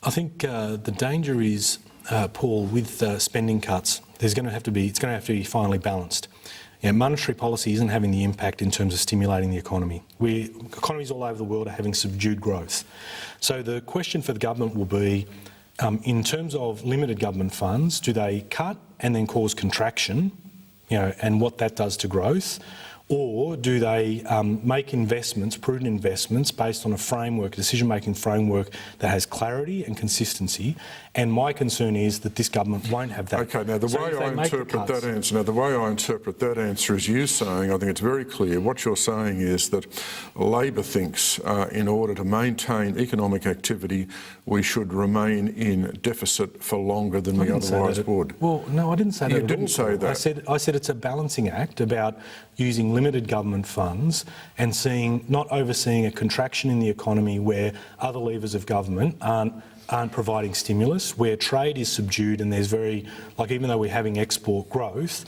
I think the danger is, Paul, with spending cuts, it's going to have to be finely balanced. Monetary policy isn't having the impact in terms of stimulating the economy. Economies all over the world are having subdued growth. So the question for the government will be, in terms of limited government funds, do they cut and then cause contraction, and what that does to growth? Or do they make investments, prudent investments, based on a framework, a decision-making framework that has clarity and consistency? And my concern is that this government won't have that. Okay, now the way I interpret that answer is you saying, I think it's very clear, what you're saying is that Labor thinks in order to maintain economic activity, we should remain in deficit for longer than we otherwise would. Well, no, I didn't say that at all. You didn't say that. I said it's a balancing act about using limited government funds and not overseeing a contraction in the economy where other levers of government aren't providing stimulus, where trade is subdued and there's even though we're having export growth,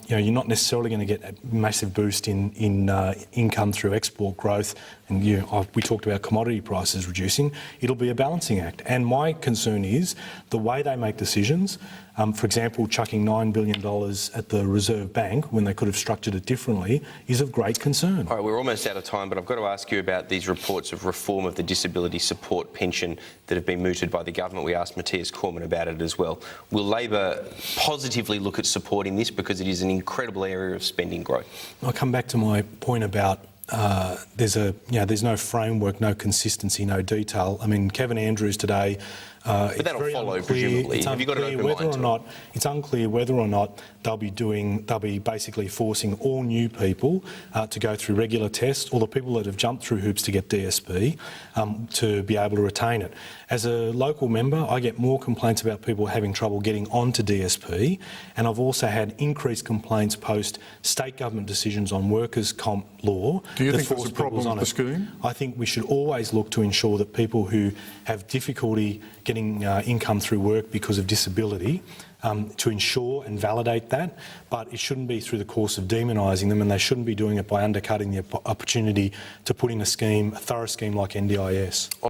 you're not necessarily going to get a massive boost in income through export growth. And we talked about commodity prices reducing. It'll be a balancing act. And my concern is the way they make decisions. For example, chucking $9 billion at the Reserve Bank when they could have structured it differently is of great concern. All right, we're almost out of time, but I've got to ask you about these reports of reform of the disability support pension that have been mooted by the government. We asked Matthias Cormann about it as well. Will Labor positively look at supporting this because it is an incredible area of spending growth? I'll come back to my point about there's no framework, no consistency, no detail. I mean, Kevin Andrews today. But that'll follow, presumably. Have you got an open mind to it? It's unclear whether or not they'll be basically forcing all new people to go through regular tests, or the people that have jumped through hoops to get DSP to be able to retain it. As a local member, I get more complaints about people having trouble getting onto DSP, and I've also had increased complaints post state government decisions on workers' comp law. Do you think there's a problem with the scheme? I think we should always look to ensure that people who have difficulty getting income through work because of disability, to ensure and validate that, but it shouldn't be through the course of demonising them, and they shouldn't be doing it by undercutting the opportunity to put in a thorough scheme like NDIS.